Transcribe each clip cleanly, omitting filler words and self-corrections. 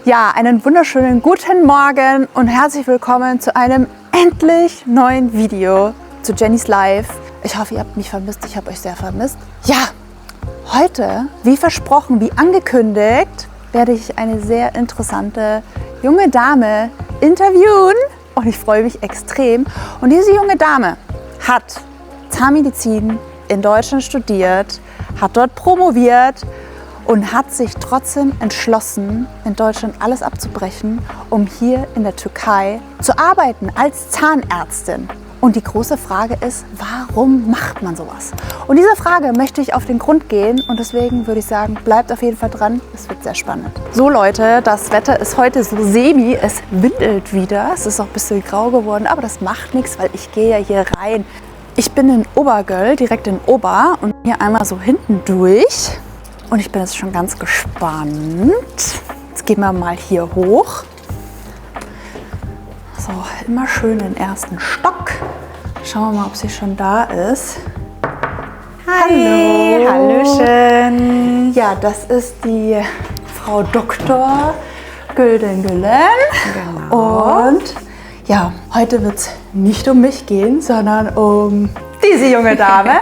Ja, einen wunderschönen guten Morgen und herzlich willkommen zu einem endlich neuen Video zu Jennys Life. Ich hoffe, ihr habt mich vermisst, ich habe euch sehr vermisst. Ja, heute, wie versprochen, wie angekündigt, werde ich eine sehr interessante junge Dame interviewen und ich freue mich extrem. Und diese junge Dame hat Zahnmedizin in Deutschland studiert, hat dort promoviert und hat sich trotzdem entschlossen, in Deutschland alles abzubrechen, um hier in der Türkei zu arbeiten als Zahnärztin. Und die große Frage ist, warum macht man sowas? Und dieser Frage möchte ich auf den Grund gehen und deswegen würde ich sagen, bleibt auf jeden Fall dran, es wird sehr spannend. So Leute, das Wetter ist heute so semi, es windelt wieder, es ist auch ein bisschen grau geworden, aber das macht nichts, weil ich gehe ja hier rein. Ich bin in Obergöll, direkt in Ober und hier einmal so hinten durch. Und ich bin jetzt schon ganz gespannt. Jetzt gehen wir mal hier hoch. So, immer schön den ersten Stock. Schauen wir mal, ob sie schon da ist. Hi, hallöchen. Ja, das ist die Frau Dr. Gülden Gülen. Genau. Und ja, heute wird es nicht um mich gehen, sondern um diese junge Dame.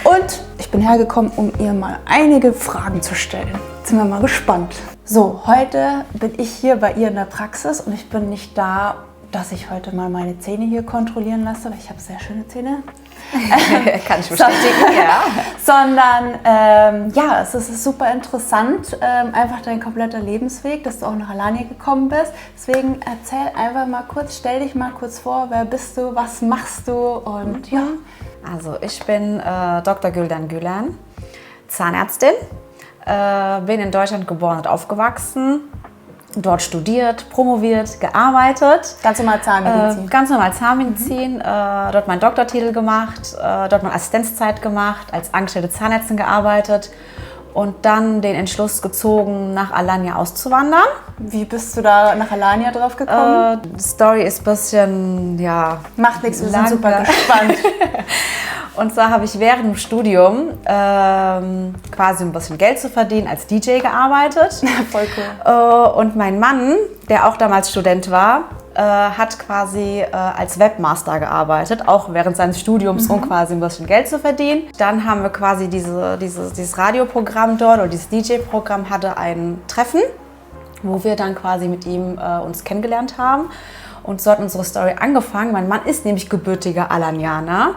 Und ich bin hergekommen, um ihr mal einige Fragen zu stellen. Jetzt sind wir mal gespannt. So, heute bin ich hier bei ihr in der Praxis und ich bin nicht da, dass ich heute mal meine Zähne hier kontrollieren lasse, weil ich habe sehr schöne Zähne. Kann ich bestätigen, ja. Sondern ja, es ist super interessant, einfach dein kompletter Lebensweg, dass du auch nach Alanya gekommen bist. Deswegen erzähl einfach mal kurz, stell dich mal kurz vor, wer bist du, was machst du und ja. Also ich bin Dr. Gülden Gülen, Zahnärztin, bin in Deutschland geboren und aufgewachsen, dort studiert, promoviert, gearbeitet. Ganz normal Zahnmedizin. Ganz normal Zahnmedizin, dort meinen Doktortitel gemacht, dort meine Assistenzzeit gemacht, als angestellte Zahnärztin gearbeitet und dann den Entschluss gezogen, nach Alanya auszuwandern. Wie bist du da nach Alanya drauf gekommen? Die Story ist ein bisschen, ja... Macht nichts, wir sind super gespannt. Und zwar habe ich während dem Studium quasi ein bisschen Geld zu verdienen als DJ gearbeitet. Voll cool. Und mein Mann, der auch damals Student war, hat quasi als Webmaster gearbeitet, auch während seines Studiums, um quasi ein bisschen Geld zu verdienen. Dann haben wir quasi dieses Radioprogramm dort oder dieses DJ-Programm hatte ein Treffen, wo wir dann quasi mit ihm uns kennengelernt haben. Und so hat unsere Story angefangen. Mein Mann ist nämlich gebürtiger Alanyaner.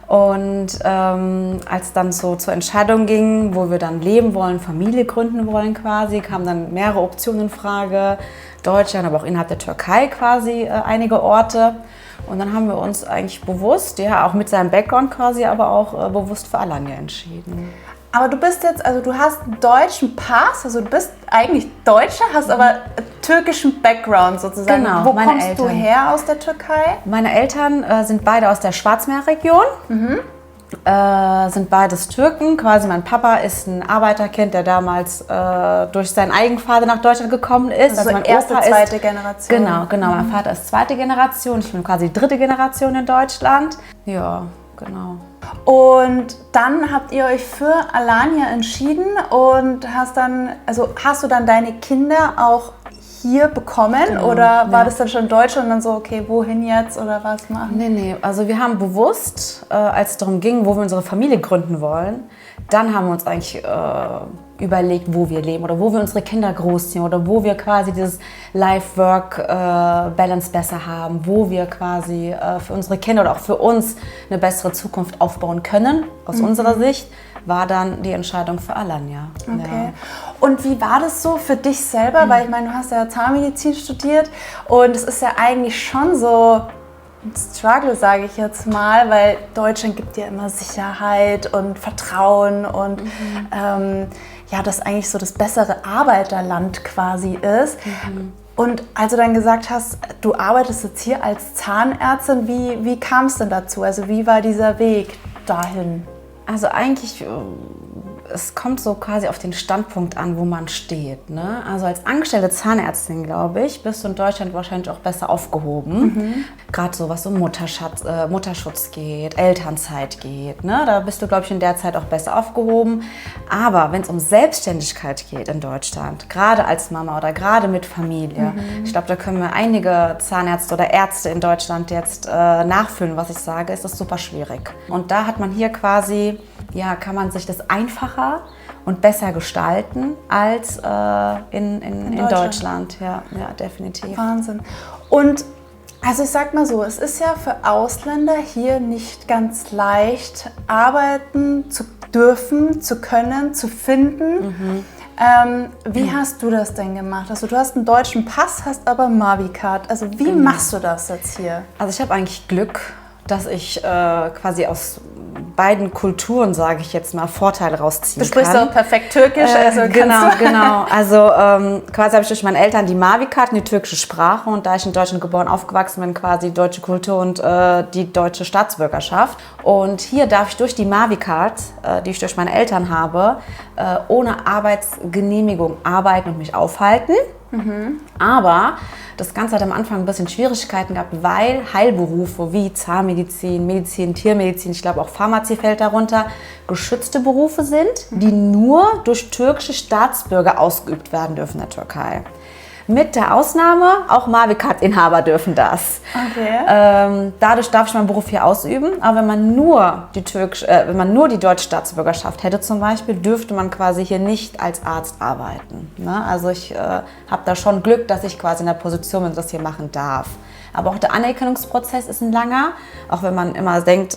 Und als dann so zur Entscheidung ging, wo wir dann leben wollen, Familie gründen wollen quasi, kamen dann mehrere Optionen in Frage. Deutschland, aber auch innerhalb der Türkei quasi einige Orte. Und dann haben wir uns eigentlich bewusst, ja auch mit seinem Background quasi, aber auch bewusst für Alanya entschieden. Aber du bist jetzt, also du hast einen deutschen Pass, also du bist eigentlich Deutscher, hast aber türkischen Background sozusagen. Genau, Wo meine kommst du Eltern. her aus der Türkei? Meine Eltern sind beide aus der Schwarzmeerregion, sind beides Türken. Quasi mein Papa ist ein Arbeiterkind, der damals durch seinen Eigenvater nach Deutschland gekommen ist. Also mein erste, Opa zweite ist, Generation. Genau. Mein Vater ist zweite Generation, ich bin quasi dritte Generation in Deutschland. Ja, genau. Und dann habt ihr euch für Alanya entschieden und hast du dann deine Kinder auch hier bekommen oder war das dann schon Deutschland und dann so, okay, wohin jetzt oder was machen? Nee, also wir haben bewusst, als es darum ging, wo wir unsere Familie gründen wollen, dann haben wir uns eigentlich überlegt, wo wir leben oder wo wir unsere Kinder großziehen oder wo wir quasi dieses Life-Work-Balance besser haben, wo wir quasi für unsere Kinder oder auch für uns eine bessere Zukunft aufbauen können. Aus unserer Sicht war dann die Entscheidung für Alanya. Okay. Ja. Und wie war das so für dich selber? Weil ich meine, du hast ja Zahnmedizin studiert und es ist ja eigentlich schon so ein Struggle, sage ich jetzt mal, weil Deutschland gibt dir immer Sicherheit und Vertrauen und ja, das eigentlich so das bessere Arbeiterland quasi ist. Und als du dann gesagt hast, du arbeitest jetzt hier als Zahnärztin, wie kam es denn dazu? Also wie war dieser Weg dahin? Also eigentlich es kommt so quasi auf den Standpunkt an, wo man steht. Ne? Also als angestellte Zahnärztin, glaube ich, bist du in Deutschland wahrscheinlich auch besser aufgehoben. Gerade so, was um Mutterschutz geht, Elternzeit geht. Ne? Da bist du, glaube ich, in der Zeit auch besser aufgehoben. Aber wenn es um Selbstständigkeit geht in Deutschland, gerade als Mama oder gerade mit Familie, ich glaube, da können wir einige Zahnärzte oder Ärzte in Deutschland jetzt nachfüllen, was ich sage, ist das super schwierig. Und da hat man hier quasi, ja, kann man sich das einfacher und besser gestalten als in Deutschland. Ja, definitiv. Wahnsinn. Und also ich sag mal so, es ist ja für Ausländer hier nicht ganz leicht, arbeiten zu dürfen, zu können, zu finden. Wie hast du das denn gemacht? Also du hast einen deutschen Pass, hast aber Mavicard. Also wie machst du das jetzt hier? Also ich habe eigentlich Glück, dass ich quasi aus beiden Kulturen, sage ich jetzt mal, Vorteile rausziehen kann. Du sprichst auch perfekt Türkisch. Also Genau. Also quasi habe ich durch meine Eltern die Mavicard und die türkische Sprache und da ich in Deutschland geboren aufgewachsen bin, quasi die deutsche Kultur und die deutsche Staatsbürgerschaft. Und hier darf ich durch die Mavicard, die ich durch meine Eltern habe, ohne Arbeitsgenehmigung arbeiten und mich aufhalten. Aber das Ganze hat am Anfang ein bisschen Schwierigkeiten gehabt, weil Heilberufe wie Zahnmedizin, Medizin, Tiermedizin, ich glaube auch Pharmazie fällt darunter, geschützte Berufe sind, die nur durch türkische Staatsbürger ausgeübt werden dürfen in der Türkei. Mit der Ausnahme, auch Mavicard-Inhaber dürfen das. Okay. Dadurch darf ich meinen Beruf hier ausüben. Aber wenn man nur die deutsche Staatsbürgerschaft hätte zum Beispiel, dürfte man quasi hier nicht als Arzt arbeiten. Ne? Also ich habe da schon Glück, dass ich quasi in der Position bin, das hier machen darf. Aber auch der Anerkennungsprozess ist ein langer, auch wenn man immer denkt,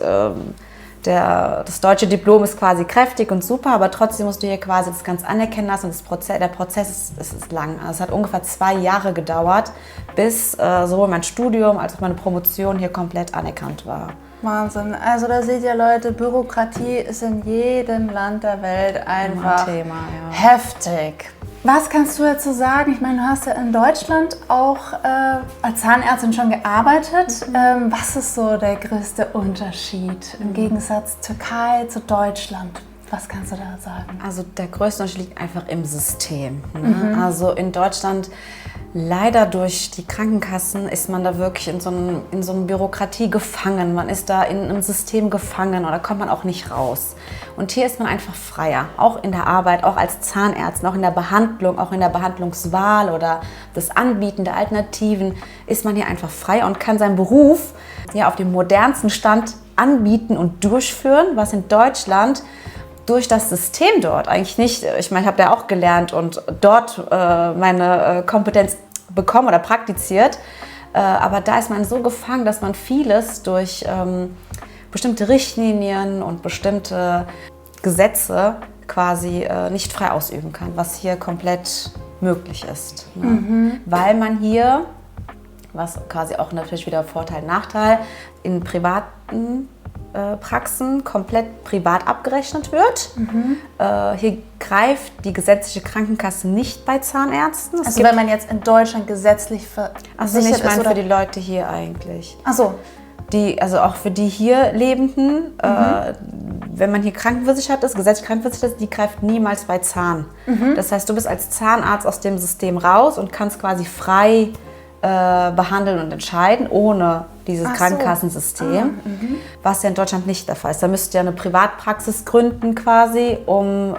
das deutsche Diplom ist quasi kräftig und super, aber trotzdem musst du hier quasi das Ganze anerkennen lassen und der Prozess ist lang. Also es hat ungefähr 2 Jahre gedauert, bis sowohl mein Studium als auch meine Promotion hier komplett anerkannt war. Wahnsinn. Also da seht ihr Leute, Bürokratie ist in jedem Land der Welt einfach Thema, heftig. Was kannst du dazu sagen? Ich meine, du hast ja in Deutschland auch als Zahnärztin schon gearbeitet. Was ist so der größte Unterschied im Gegensatz Türkei zu Deutschland? Was kannst du da sagen? Also der größte Unterschied liegt einfach im System. Ne? Also in Deutschland, leider durch die Krankenkassen, ist man da wirklich in so einer Bürokratie gefangen. Man ist da in einem System gefangen oder kommt man auch nicht raus. Und hier ist man einfach freier, auch in der Arbeit, auch als Zahnärztin, auch in der Behandlung, auch in der Behandlungswahl oder das Anbieten der Alternativen ist man hier einfach frei und kann seinen Beruf ja auf dem modernsten Stand anbieten und durchführen, was in Deutschland durch das System dort eigentlich nicht, ich meine, ich habe ja auch gelernt und dort meine Kompetenz bekommen oder praktiziert, aber da ist man so gefangen, dass man vieles durch bestimmte Richtlinien und bestimmte Gesetze quasi nicht frei ausüben kann, was hier komplett möglich ist. Ne? Weil man hier, was quasi auch natürlich wieder Vorteil, Nachteil, in privaten Praxen komplett privat abgerechnet wird. Hier greift die gesetzliche Krankenkasse nicht bei Zahnärzten. Also wenn man jetzt in Deutschland gesetzlich also nicht, ich meine für die Leute hier eigentlich. Ach so. Also auch für die hier Lebenden, wenn man hier krankenversichert ist, gesetzlich krankenversichert ist, die greift niemals bei Zahn. Das heißt, du bist als Zahnarzt aus dem System raus und kannst quasi frei behandeln und entscheiden, ohne dieses Krankenkassensystem, was ja in Deutschland nicht der Fall ist. Da müsst ihr eine Privatpraxis gründen quasi, um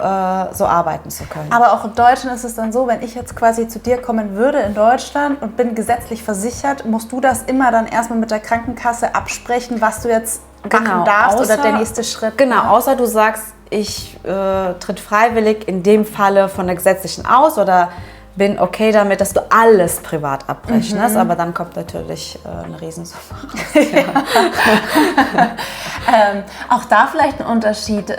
so arbeiten zu können. Aber auch in Deutschland ist es dann so, wenn ich jetzt quasi zu dir kommen würde in Deutschland und bin gesetzlich versichert, musst du das immer dann erstmal mit der Krankenkasse absprechen, was du jetzt machen darfst oder der nächste Schritt? Genau, außer du sagst, ich tritt freiwillig in dem Falle von der gesetzlichen aus oder bin okay damit, dass du alles privat abrechnest, aber dann kommt natürlich eine Riesensumme raus. Auch da vielleicht ein Unterschied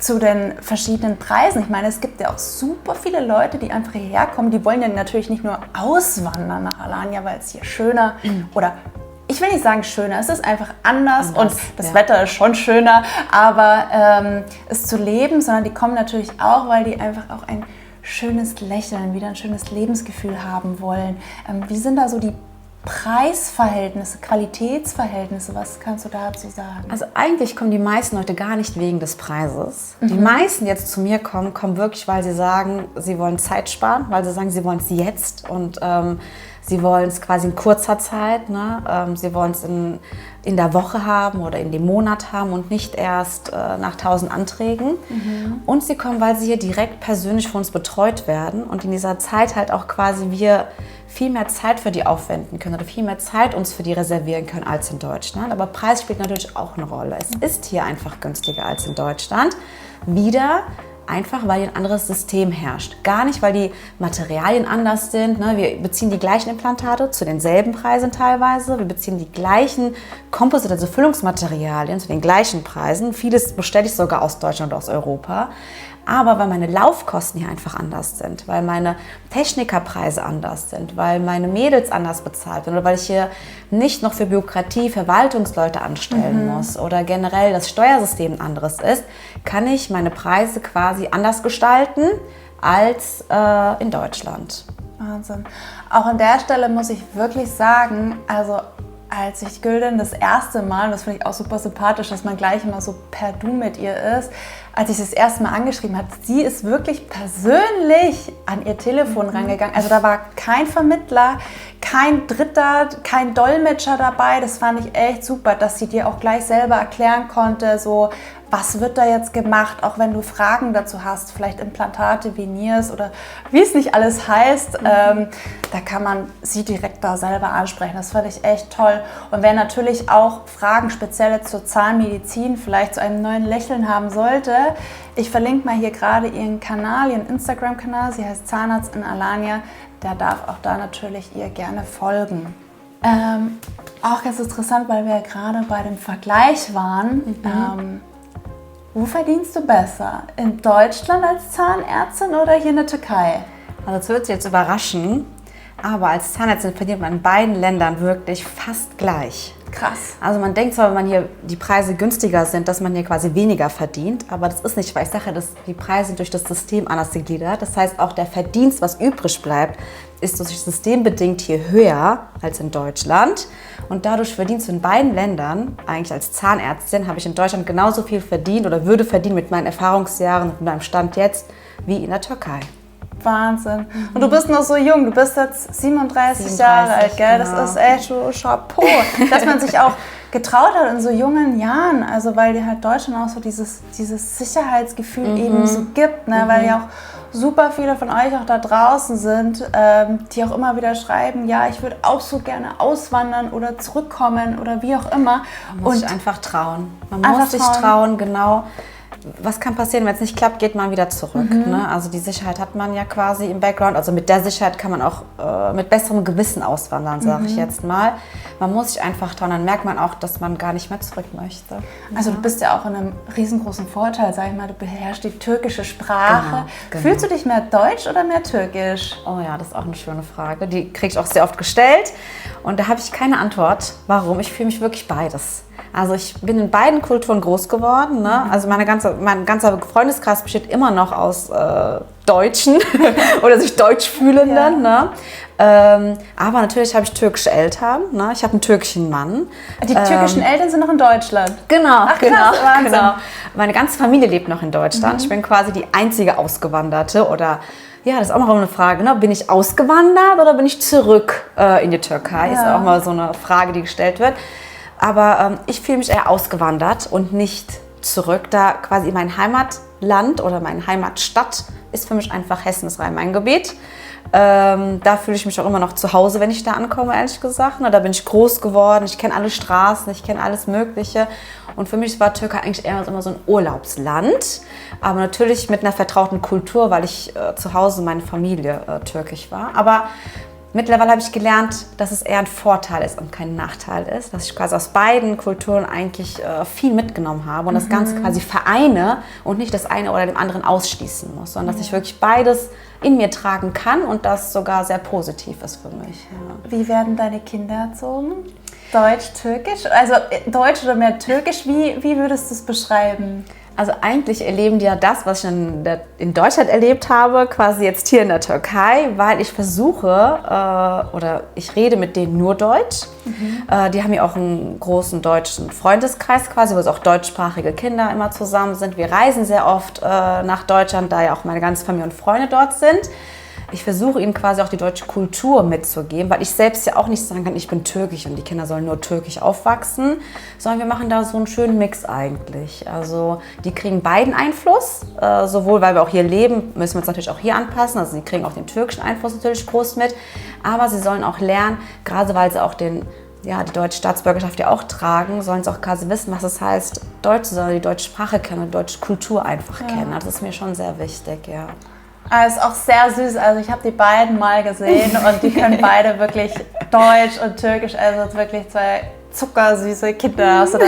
zu den verschiedenen Preisen. Ich meine, es gibt ja auch super viele Leute, die einfach hierher kommen, die wollen ja natürlich nicht nur auswandern nach Alanya, weil es hier schöner oder ich will nicht sagen schöner, es ist einfach anders und das Wetter ist schon schöner, aber es zu leben, sondern die kommen natürlich auch, weil die einfach auch ein schönes Lächeln, wieder ein schönes Lebensgefühl haben wollen. Wie sind da so die Preisverhältnisse, Qualitätsverhältnisse, was kannst du dazu sagen? Also eigentlich kommen die meisten Leute gar nicht wegen des Preises. Die meisten, die jetzt zu mir kommen, kommen wirklich, weil sie sagen, sie wollen Zeit sparen, weil sie sagen, sie wollen es jetzt und sie wollen es quasi in kurzer Zeit, ne? Sie wollen es in der Woche haben oder in dem Monat haben und nicht erst nach 1000 Anträgen. Und sie kommen, weil sie hier direkt persönlich von uns betreut werden und in dieser Zeit halt auch quasi wir viel mehr Zeit für die aufwenden können oder viel mehr Zeit uns für die reservieren können als in Deutschland. Aber Preis spielt natürlich auch eine Rolle. Es ist hier einfach günstiger als in Deutschland. Wieder einfach, weil hier ein anderes System herrscht. Gar nicht, weil die Materialien anders sind. Ne? Wir beziehen die gleichen Implantate zu denselben Preisen teilweise. Wir beziehen die gleichen Composite, also Füllungsmaterialien zu den gleichen Preisen. Vieles bestelle ich sogar aus Deutschland oder aus Europa. Aber weil meine Laufkosten hier einfach anders sind, weil meine Technikerpreise anders sind, weil meine Mädels anders bezahlt werden oder weil ich hier nicht noch für Bürokratie Verwaltungsleute anstellen muss oder generell das Steuersystem ein anderes ist, kann ich meine Preise quasi anders gestalten als in Deutschland. Wahnsinn. Auch an der Stelle muss ich wirklich sagen, also als ich Gülden das erste Mal, das finde ich auch super sympathisch, dass man gleich immer so per Du mit ihr ist, als ich sie das erste Mal angeschrieben habe, sie ist wirklich persönlich an ihr Telefon rangegangen. Also da war kein Vermittler, kein Dritter, kein Dolmetscher dabei. Das fand ich echt super, dass sie dir auch gleich selber erklären konnte, so was wird da jetzt gemacht, auch wenn du Fragen dazu hast, vielleicht Implantate, Veneers oder wie es nicht alles heißt, da kann man sie direkt da selber ansprechen. Das fand ich echt toll. Und wer natürlich auch Fragen speziell zur Zahnmedizin, vielleicht zu einem neuen Lächeln haben sollte, ich verlinke mal hier gerade ihren Kanal, ihren Instagram-Kanal, sie heißt Zahnarzt in Alanya, der darf auch da natürlich ihr gerne folgen. Auch ganz interessant, weil wir ja gerade bei dem Vergleich waren. Wo verdienst du besser? In Deutschland als Zahnärztin oder hier in der Türkei? Also das wird Sie jetzt überraschen, aber als Zahnärztin verdient man in beiden Ländern wirklich fast gleich. Krass. Also man denkt zwar, wenn man hier die Preise günstiger sind, dass man hier quasi weniger verdient, aber das ist nicht, weil ich sage, dass die Preise sind durch das System anders gegliedert. Das heißt, auch der Verdienst, was übrig bleibt, ist durch das System bedingt hier höher als in Deutschland. Und dadurch verdienst du in beiden Ländern, eigentlich als Zahnärztin, habe ich in Deutschland genauso viel verdient oder würde verdienen mit meinen Erfahrungsjahren und meinem Stand jetzt, wie in der Türkei. Wahnsinn. Und du bist noch so jung, du bist jetzt 37 Jahre alt, gell? Genau. Das ist echt so Chapeau, dass man sich auch getraut hat in so jungen Jahren, also weil dir halt Deutschland auch so dieses Sicherheitsgefühl eben so gibt, ne? Weil ja auch super viele von euch auch da draußen sind, die auch immer wieder schreiben, ja, ich würde auch so gerne auswandern oder zurückkommen oder wie auch immer. Man muss sich einfach trauen. Man muss sich trauen, genau. Was kann passieren, wenn es nicht klappt, geht man wieder zurück. Ne? Also die Sicherheit hat man ja quasi im Background. Also mit der Sicherheit kann man auch mit besserem Gewissen auswandern, sage ich jetzt mal. Man muss sich einfach trauen, dann merkt man auch, dass man gar nicht mehr zurück möchte. Also du bist ja auch in einem riesengroßen Vorteil, sag ich mal, du beherrschst die türkische Sprache. Genau. Fühlst du dich mehr deutsch oder mehr türkisch? Oh ja, das ist auch eine schöne Frage. Die kriege ich auch sehr oft gestellt und da habe ich keine Antwort. Warum? Ich fühle mich wirklich beides. Also ich bin in beiden Kulturen groß geworden. Ne? Also mein ganzer Freundeskreis besteht immer noch aus Deutschen oder sich deutsch fühlenden. Ja. Ne? Aber natürlich habe ich türkische Eltern. Ne? Ich habe einen türkischen Mann. Die türkischen Eltern sind noch in Deutschland? Genau, ach, krass, Wahnsinn. Genau. Meine ganze Familie lebt noch in Deutschland. Ich bin quasi die einzige Ausgewanderte oder... Ja, das ist auch mal eine Frage. Ne? Bin ich ausgewandert oder bin ich zurück in die Türkei? Ja. Ist auch mal so eine Frage, die gestellt wird. Aber ich fühle mich eher ausgewandert und nicht zurück, da quasi mein Heimatland oder meine Heimatstadt ist für mich einfach Hessen, das Rhein-Main-Gebiet. Da fühle ich mich auch immer noch zu Hause, wenn ich da ankomme, ehrlich gesagt. Da bin ich groß geworden, ich kenne alle Straßen, ich kenne alles Mögliche. Und für mich war Türkei eigentlich eher immer so ein Urlaubsland, aber natürlich mit einer vertrauten Kultur, weil ich zu Hause meine Familie türkisch war. Aber mittlerweile habe ich gelernt, dass es eher ein Vorteil ist und kein Nachteil ist, dass ich quasi aus beiden Kulturen eigentlich viel mitgenommen habe und das Ganze quasi vereine und nicht das eine oder dem anderen ausschließen muss, sondern dass ich wirklich beides in mir tragen kann und das sogar sehr positiv ist für mich. Ja. Wie werden deine Kinder erzogen? Deutsch, Türkisch? Also Deutsch oder mehr Türkisch? Wie würdest du es beschreiben? Also eigentlich erleben die ja das, was ich in Deutschland erlebt habe, quasi jetzt hier in der Türkei, weil ich versuche, oder ich rede mit denen nur Deutsch. Die haben ja auch einen großen deutschen Freundeskreis quasi, wo es auch deutschsprachige Kinder immer zusammen sind. Wir reisen sehr oft nach Deutschland, da ja auch meine ganze Familie und Freunde dort sind. Ich versuche ihnen quasi auch die deutsche Kultur mitzugeben, weil ich selbst ja auch nicht sagen kann, ich bin türkisch und die Kinder sollen nur türkisch aufwachsen, sondern wir machen da so einen schönen Mix eigentlich. Also die kriegen beiden Einfluss, sowohl weil wir auch hier leben, müssen wir uns natürlich auch hier anpassen, also sie kriegen auch den türkischen Einfluss natürlich groß mit, aber sie sollen auch lernen, gerade weil sie auch die deutsche Staatsbürgerschaft ja auch tragen, sollen sie auch quasi wissen, was es heißt, Deutsch, sollen die deutsche Sprache kennen, die deutsche Kultur einfach kennen. Das ist mir schon sehr wichtig, ja. Ist auch sehr süß. Also ich habe die beiden mal gesehen und die können beide wirklich Deutsch und Türkisch. Also wirklich zwei zuckersüße Kinder. Also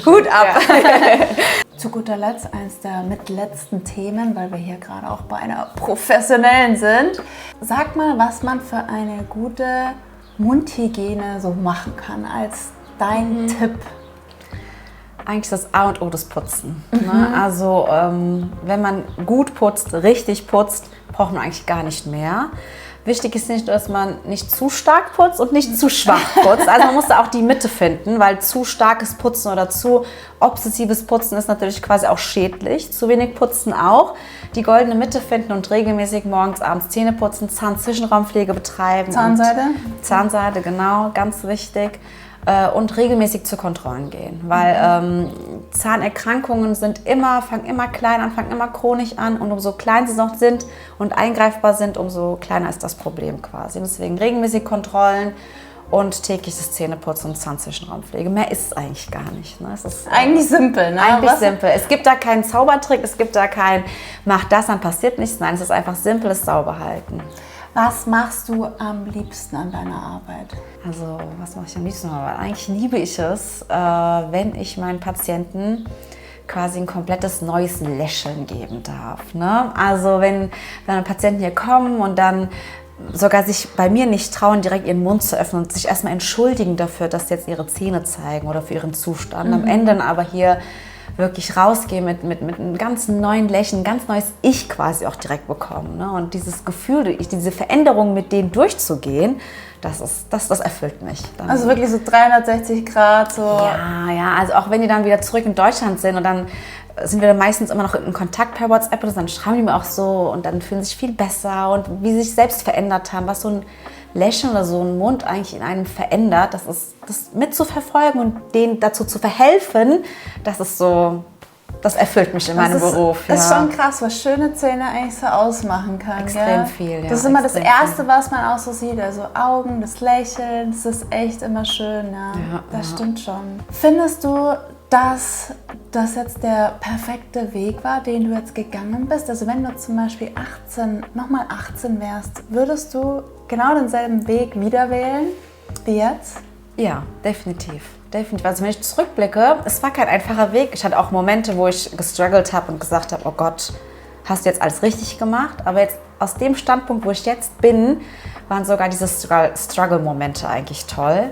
Hut ab. Ja. Zu guter Letzt eins der mitletzten Themen, weil wir hier gerade auch bei einer professionellen sind. Sag mal, was man für eine gute Mundhygiene so machen kann als dein Tipp. Eigentlich das A und O des Putzen. Ne? Also wenn man gut putzt, richtig putzt, braucht man eigentlich gar nicht mehr. Wichtig ist nicht, dass man nicht zu stark putzt und nicht zu schwach putzt. Also man muss da auch die Mitte finden, weil zu starkes Putzen oder zu obsessives Putzen ist natürlich quasi auch schädlich. Zu wenig Putzen auch. Die goldene Mitte finden und regelmäßig morgens, abends Zähne putzen, Zahnzwischenraumpflege betreiben. Zahnseide? Zahnseide, genau, ganz wichtig. Und regelmäßig zu Kontrollen gehen, weil Zahnerkrankungen fangen immer klein an, fangen immer chronisch an und umso klein sie noch sind und eingreifbar sind, umso kleiner ist das Problem quasi. Deswegen regelmäßig Kontrollen und tägliches Zähneputzen und Zahnzwischenraumpflege. Mehr ist es eigentlich gar nicht. Ne? Es ist eigentlich simpel, ne? Eigentlich simpel. Es gibt da keinen Zaubertrick, es gibt da kein mach das, dann passiert nichts. Nein, es ist einfach simples Sauberhalten. Was machst du am liebsten an deiner Arbeit? Also, was mache ich am liebsten? Aber eigentlich liebe ich es, wenn ich meinen Patienten quasi ein komplettes neues Lächeln geben darf. Ne? Also, wenn Patienten hier kommen und dann sogar sich bei mir nicht trauen, direkt ihren Mund zu öffnen und sich erstmal entschuldigen dafür, dass sie jetzt ihre Zähne zeigen oder für ihren Zustand. Am Ende dann aber hier wirklich rausgehen mit einem ganz neuen Lächeln, ein ganz neues Ich quasi auch direkt bekommen. Ne? Und dieses Gefühl, diese Veränderung mit denen durchzugehen, das erfüllt mich. Dann also wirklich so 360 Grad so. Ja, also auch wenn die dann wieder zurück in Deutschland sind und dann sind wir dann meistens immer noch in Kontakt per WhatsApp oder dann schreiben die mir auch so und dann fühlen sie sich viel besser und wie sie sich selbst verändert haben, was so ein Lächeln oder so ein Mund eigentlich in einem verändert, das mit zu verfolgen und denen dazu zu verhelfen, das erfüllt mich in meinem Beruf. Das ist schon krass, was schöne Zähne eigentlich so ausmachen kann. Extrem viel, ja. Das ist immer das Erste, was man auch so sieht. Also Augen, das Lächeln, das ist echt immer schön. Ja, das stimmt schon. Findest du, dass das jetzt der perfekte Weg war, den du jetzt gegangen bist? Also wenn du zum Beispiel nochmal 18 wärst, würdest du genau denselben Weg wieder wählen wie jetzt? Ja, definitiv. Also wenn ich zurückblicke, es war kein einfacher Weg. Ich hatte auch Momente, wo ich gestruggelt habe und gesagt habe, oh Gott, hast du jetzt alles richtig gemacht? Aber jetzt aus dem Standpunkt, wo ich jetzt bin, waren sogar diese Struggle-Momente eigentlich toll.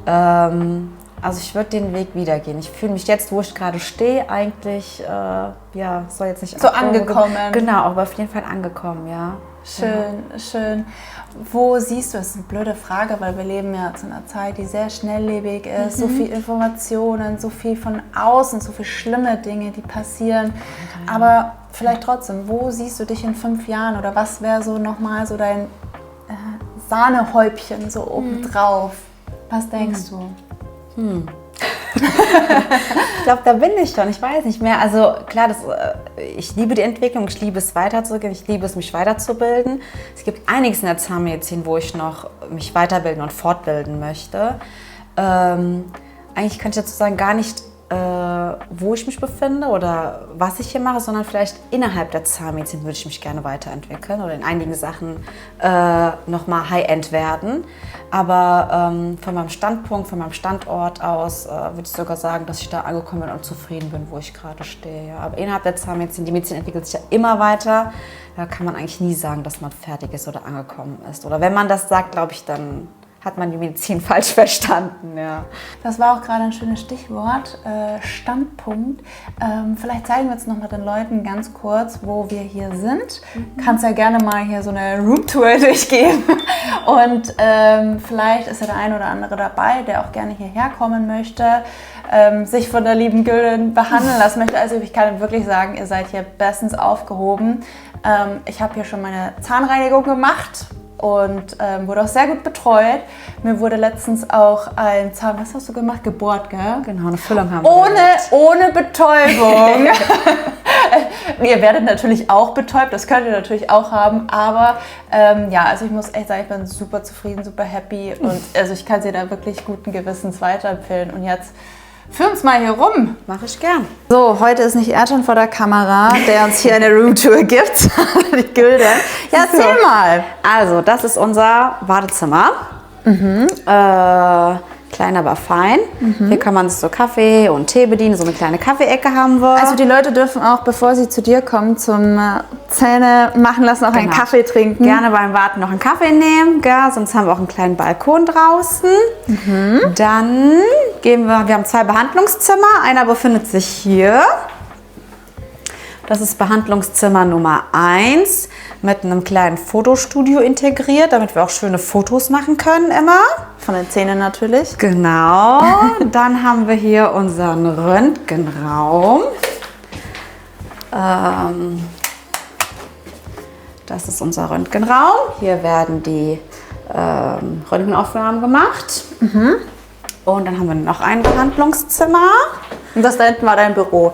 Also ich würde den Weg wieder gehen. Ich fühle mich jetzt, wo ich gerade stehe, eigentlich, soll jetzt nicht... So angekommen. Genau, aber auf jeden Fall angekommen, ja. Schön. Wo siehst du, das ist eine blöde Frage, weil wir leben ja zu einer Zeit, die sehr schnelllebig ist, so viel Informationen, so viel von außen, so viele schlimme Dinge, die passieren. Aber vielleicht trotzdem, wo siehst du dich in 5 Jahren oder was wäre so nochmal so dein Sahnehäubchen so obendrauf? Was denkst du? Ich glaube, da bin ich schon. Ich weiß nicht mehr. Also klar, ich liebe die Entwicklung, ich liebe es weiterzugehen, ich liebe es, mich weiterzubilden. Es gibt einiges in der Zahnmedizin, wo ich noch mich weiterbilden und fortbilden möchte. Eigentlich könnte ich dazu sagen, gar nicht, wo ich mich befinde oder was ich hier mache, sondern vielleicht innerhalb der Zahnmedizin würde ich mich gerne weiterentwickeln oder in einigen Sachen nochmal High-End werden. Aber von meinem Standpunkt, von meinem Standort aus würde ich sogar sagen, dass ich da angekommen bin und zufrieden bin, wo ich gerade stehe. Ja. Aber innerhalb der Zahnmedizin, die Medizin entwickelt sich ja immer weiter, da kann man eigentlich nie sagen, dass man fertig ist oder angekommen ist. Oder wenn man das sagt, glaube ich, dann hat man die Medizin falsch verstanden. Ja. Das war auch gerade ein schönes Stichwort, Standpunkt. Vielleicht zeigen wir jetzt nochmal den Leuten ganz kurz, wo wir hier sind. Kannst ja gerne mal hier so eine Roomtour durchgehen. Und vielleicht ist ja der eine oder andere dabei, der auch gerne hierher kommen möchte, sich von der lieben Gülden behandeln lassen möchte. Also ich kann wirklich sagen, ihr seid hier bestens aufgehoben. Ich habe hier schon meine Zahnreinigung gemacht und wurde auch sehr gut betreut. Mir wurde letztens auch ein Zahn, was hast du gemacht? Gebohrt, gell? Genau, eine Füllung haben wir. Ohne Betäubung. Ihr werdet natürlich auch betäubt, das könnt ihr natürlich auch haben, aber ja, also ich muss echt sagen, ich bin super zufrieden, super happy und also ich kann sie da wirklich guten Gewissens weiterempfehlen. Und jetzt führ uns mal hier rum. Mache ich gern. So, heute ist nicht Ertan vor der Kamera, der uns hier eine Roomtour gibt. Die Gülden. Ja, erzähl mal. Also, das ist unser Badezimmer. Klein, aber fein. Hier kann man sich so Kaffee und Tee bedienen. So eine kleine Kaffeeecke haben wir. Also die Leute dürfen auch, bevor sie zu dir kommen, zum Zähne machen lassen, auch einen Kaffee trinken. Gerne beim Warten noch einen Kaffee nehmen. Gell? Sonst haben wir auch einen kleinen Balkon draußen. Dann gehen wir haben 2 Behandlungszimmer. Einer befindet sich hier. Das ist Behandlungszimmer Nummer 1 mit einem kleinen Fotostudio integriert, damit wir auch schöne Fotos machen können immer. Von den Zähnen natürlich. Genau. Dann haben wir hier unseren Röntgenraum. Das ist unser Röntgenraum. Hier werden die Röntgenaufnahmen gemacht. Und dann haben wir noch ein Behandlungszimmer. Und das da hinten war dein Büro.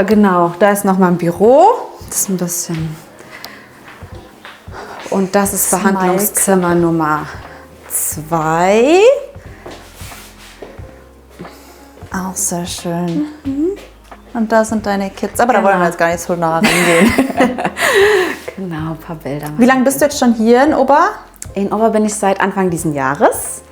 Genau, da ist noch mal ein Büro. Das ist ein bisschen. Und das ist Behandlungszimmer Nummer 2. Auch sehr schön. Und da sind deine Kids. Aber da wollen wir jetzt gar nicht so nah rangehen. Genau, ein paar Bilder. Wie lange bist du jetzt schon hier in Ober? In Ober bin ich seit Anfang diesen Jahres.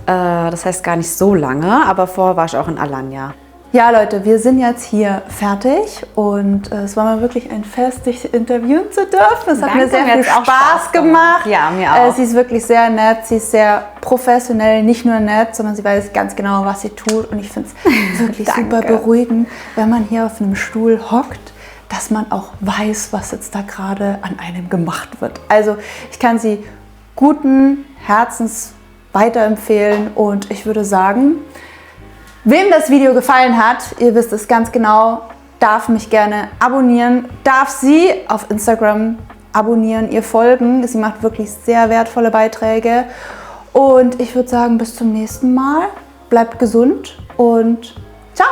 Das heißt gar nicht so lange, aber vorher war ich auch in Alanya. Ja, Leute, wir sind jetzt hier fertig und es war mal wirklich ein Fest, dich interviewen zu dürfen. Es hat mir sehr viel Spaß gemacht. Ja, mir auch. Sie ist wirklich sehr nett, sie ist sehr professionell, nicht nur nett, sondern sie weiß ganz genau, was sie tut. Und ich finde es wirklich super beruhigend, wenn man hier auf einem Stuhl hockt, dass man auch weiß, was jetzt da gerade an einem gemacht wird. Also ich kann sie guten Herzens weiterempfehlen und ich würde sagen, wem das Video gefallen hat, ihr wisst es ganz genau, darf mich gerne abonnieren, darf sie auf Instagram abonnieren, ihr folgen. Sie macht wirklich sehr wertvolle Beiträge. Und ich würde sagen, bis zum nächsten Mal. Bleibt gesund und ciao!